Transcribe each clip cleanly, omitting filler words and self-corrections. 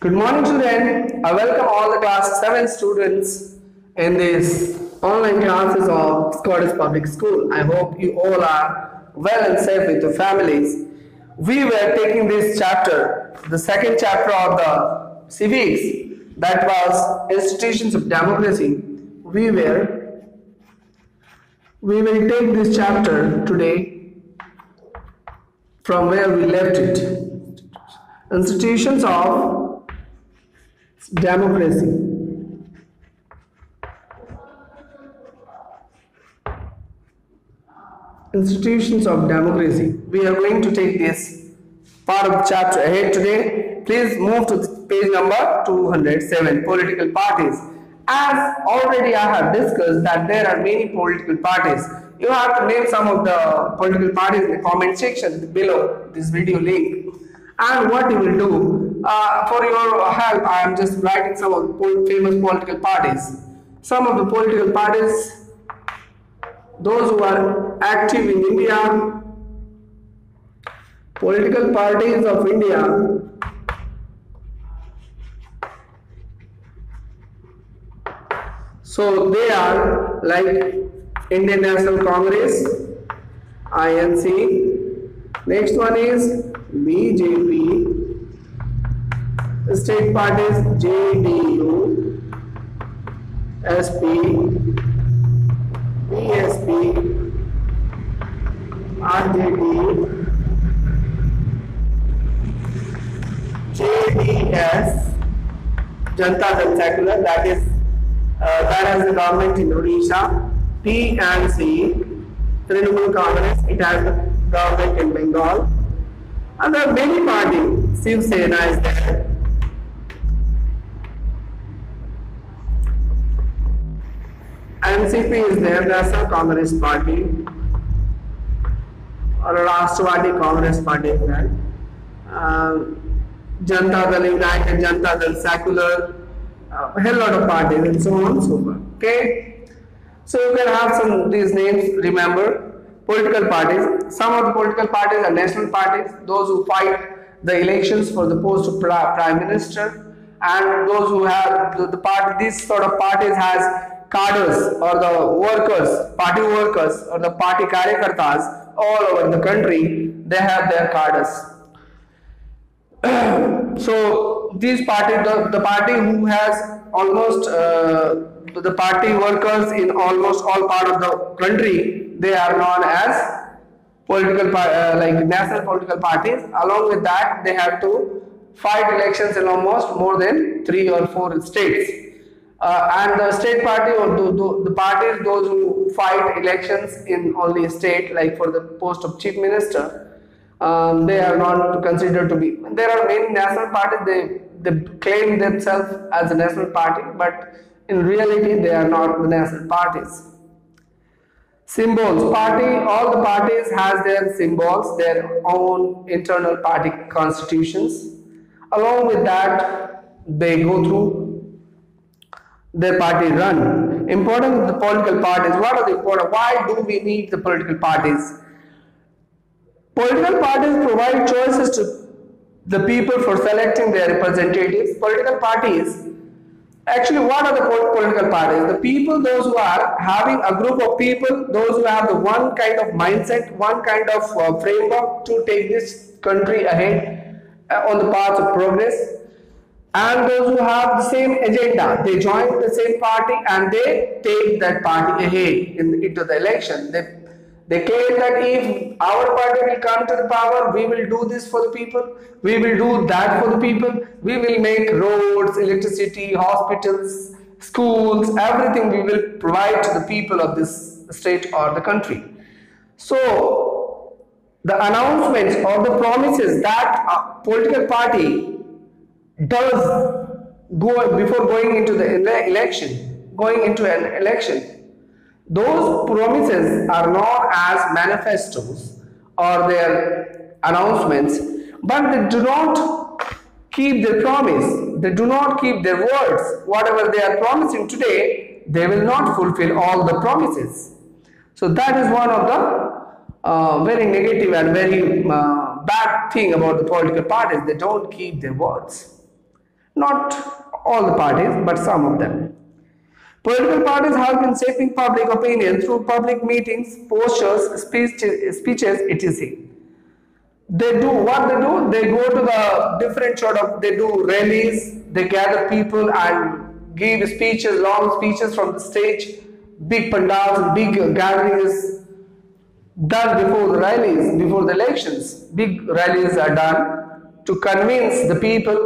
Good morning, students. I welcome all the class 7 students in this online classes of Scottish Public School. I hope you all are well and safe with your families. We were taking this chapter, the second chapter of the civics, that was institutions of democracy. We will take this chapter today from where we left it. Institutions of democracy. Institutions of democracy. We are going to take this part of the chapter ahead today. Please move to page number 207, political parties. As already I have discussed that there are many political parties. You have to name some of the political parties in the comment section below this video link. And what you will do, for your help, I am just writing some of the famous political parties. Some of the political parties, those who are active in India, political parties of India. So they are like Indian National Congress, INC. Next one is BJP. State parties JDU, SP, BSP, RJD, JDS, Janata Dal Secular, that has the government in Odisha. PNC, Trinamool Congress, it has the government in Bengal. And there are many parties. Shiv Sena is there. NCP is there, National Congress Party, or Rashtrwadi Congress Party is there. Janata Dal United, Janata Dal Secular, a hell lot of parties and so on and so forth. Okay, so you can have some of these names. Remember, political parties. Some of the political parties are national parties, those who fight the elections for the post of prime minister, and those who have the party. This sort of parties has cadres or the workers, party workers or the party karyakartas all over the country. They have their cadres. So these parties, the party who has almost the party workers in almost all part of the country, they are known as political like national political parties. Along with that, they have to fight elections in almost more than 3 or 4 states. And the state party or the parties, those who fight elections in only a state, like for the post of chief minister, they are not considered to be. There are many national parties, they claim themselves as a national party, but in reality they are not the national parties. Symbols. All the parties has their symbols, their own internal party constitutions. Along with that, they go through their party run. Importance of the political parties. What are the important? Why do we need the political parties? Political parties provide choices to the people for selecting their representatives. Political parties, actually, what are the political parties? The people, those who are having a group of people, those who have the one kind of mindset, one kind of framework to take this country ahead on the path of progress. And those who have the same agenda, they join the same party and they take that party ahead into the election. They claim that if our party will come to the power, we will do this for the people, we will do that for the people, we will make roads, electricity, hospitals, schools, everything we will provide to the people of this state or the country. So the announcements or the promises that a political party does before going into an election, those promises are known as manifestos or their announcements, but they do not keep their promise, they do not keep their words. Whatever they are promising today, they will not fulfill all the promises. So that is one of the very negative and very bad thing about the political parties. They don't keep their words. Not all the parties, but some of them. Political parties help in shaping public opinion through public meetings, posters, speeches, etc. They do what they do. They go to the different they do rallies. They gather people and give speeches, long speeches from the stage. Big pandals, big gatherings done before the rallies, before the elections. Big rallies are done to convince the people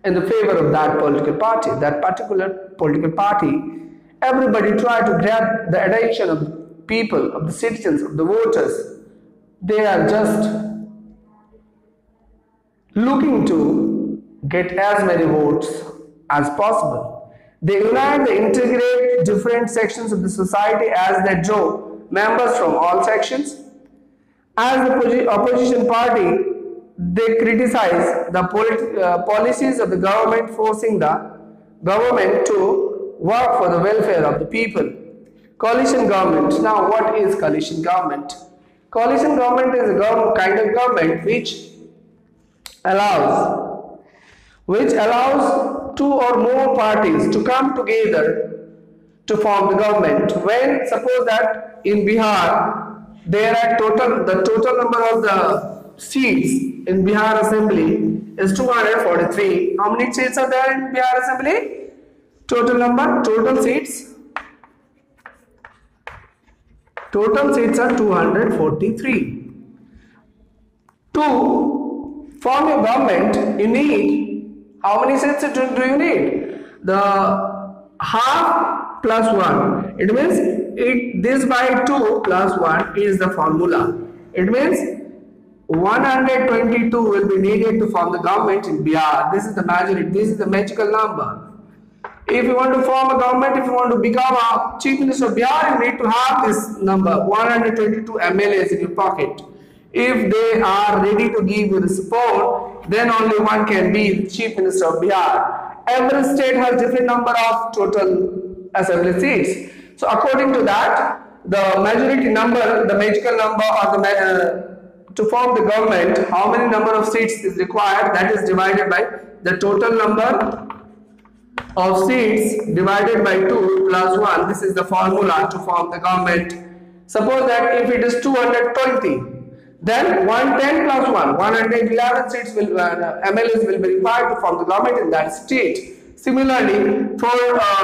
in the favor of that political party, that particular political party. Everybody try to grab the attention of the people, of the citizens, of the voters. They are just looking to get as many votes as possible. They unite, they integrate different sections of the society as they draw members from all sections. As the opposition party, they criticize the policies of the government, forcing the government to work for the welfare of the people. Coalition government. Now, what is coalition government? Coalition government is a kind of government which allows two or more parties to come together to form the government. When suppose that in Bihar there are the total number of the seats in Bihar Assembly is 243. How many seats are there in Bihar Assembly? Total seats are 243. To form a government, you need, how many seats do you need? The half plus 1. It means this by 2 plus 1 is the formula. It means 122 will be needed to form the government in Bihar. This is the majority. This is the magical number. If you want to form a government, if you want to become a chief minister of Bihar, you need to have this number, 122 MLAs in your pocket. If they are ready to give you the support, then only one can be the chief minister of Bihar. Every state has different number of total assembly seats. So according to that, the majority number, the magical number, or to form the government, how many number of seats is required, that is divided by the total number of seats divided by 2 plus 1. This is the formula to form the government. Suppose that if it is 220, then 110 plus 1, 111 seats will MLAs will be required to form the government in that state. Similarly, for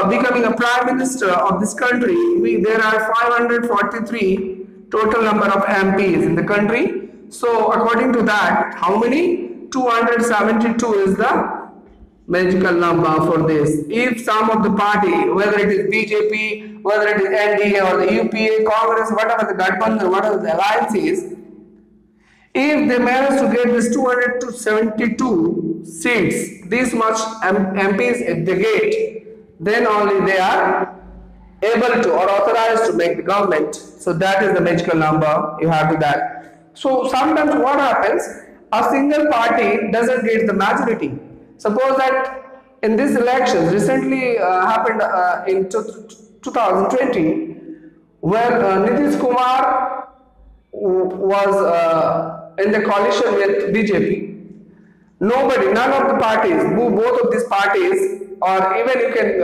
becoming a prime minister of this country, there are 543 total number of MPs in the country. So according to that, how many? 272 is the magical number for this. If some of the party, whether it is BJP, whether it is NDA or the UPA, Congress, whatever the Gathbandhan, whatever the alliance is, if they manage to get this 272 seats, this much MPs if they get, then only they are able to or authorized to make the government. So that is the magical number you have to that. So sometimes what happens, a single party doesn't get the majority. Suppose that in this election recently happened in 2020, where Nitish Kumar was in the coalition with BJP. None of the parties, both of these parties, or even you can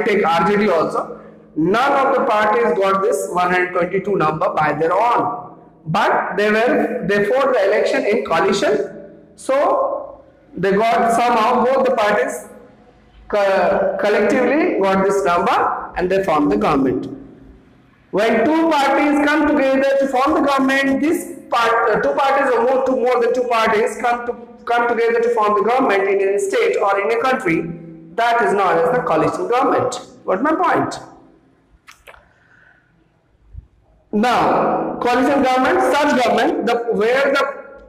take RJD also, none of the parties got this 122 number by their own. But they fought the election in coalition, so they got somehow both the parties collectively got this number and they formed the government. When two parties come together to form the government, two parties or more than two parties come together to form the government in a state or in a country, that is known as the coalition government. What's my point? Now, coalition government, such government, where the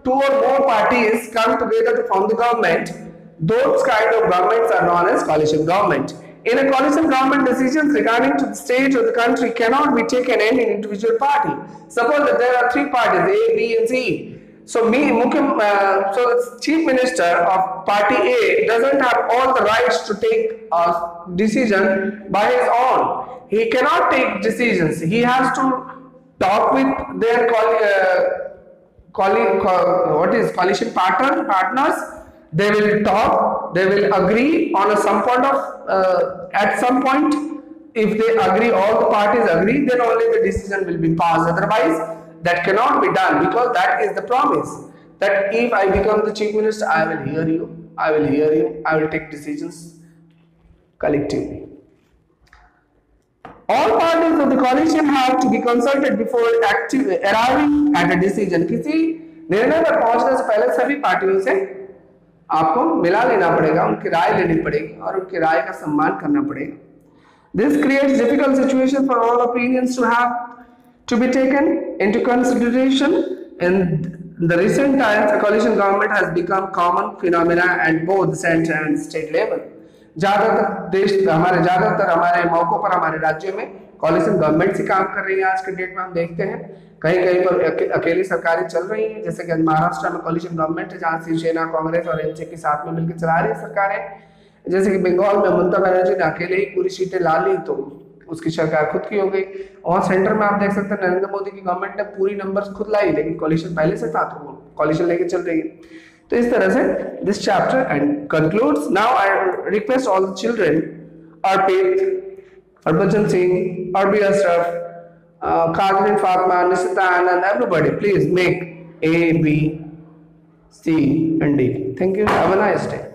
two or more parties come together to form the government, those kind of governments are known as coalition government. In a coalition government, decisions regarding to the state or the country cannot be taken in an individual party. Suppose that there are three parties, A, B and C. So the chief minister of party A doesn't have all the rights to take a decision by his own. He cannot take decisions. He has to talk with their coalition partners They will talk, they will agree on some point of at some point. If they agree, all the parties agree, then only the decision will be passed. Otherwise that cannot be done, because that is the promise that if I become the chief minister, I will hear you, I will hear you, I will take decisions collectively. All parties of the coalition have to be consulted before arriving at a decision. किसी निर्णय पर पहुंचने से पहले सभी पार्टियों से आपको मिला लेना पड़ेगा, उनकी राय लेनी पड़ेगी और उनकी राय का सम्मान करना पड़ेगा. This creates difficult situation for all opinions to be taken into consideration. In the recent times, a coalition government has become common phenomena at both center and state level. ज्यादातर हमारे मौकों पर हमारे राज्यों में कॉलिशन गवर्नमेंट से काम कर रही है. आज के डेट में हम देखते हैं कहीं कहीं पर अकेली सरकारें चल रही हैं, जैसे कि महाराष्ट्र में कॉलिशन गवर्नमेंट है, जहां शिवसेना, कांग्रेस और एनसीपी साथ में मिलकर चला रही है सरकारें. जैसे कि बंगाल में ममता बनर्जी ने अकेले ही पूरी सीटें ला ली तो उसकी सरकार खुद की हो गई. और सेंटर में आप देख सकते हैं नरेंद्र मोदी की गवर्नमेंट ने पूरी नंबर्स खुद लाई, लेकिन कॉलिशन पहले से था तो कॉलिशन लेके चल रही है. तो इस तरह से this chapter and concludes. Now I request all the children, Arpit, Harbhajan Singh, Arbi Ashraf, Kajrin, Fatma, Nishita, and everybody, please make A, B, C, and D. Thank you. Have a nice day.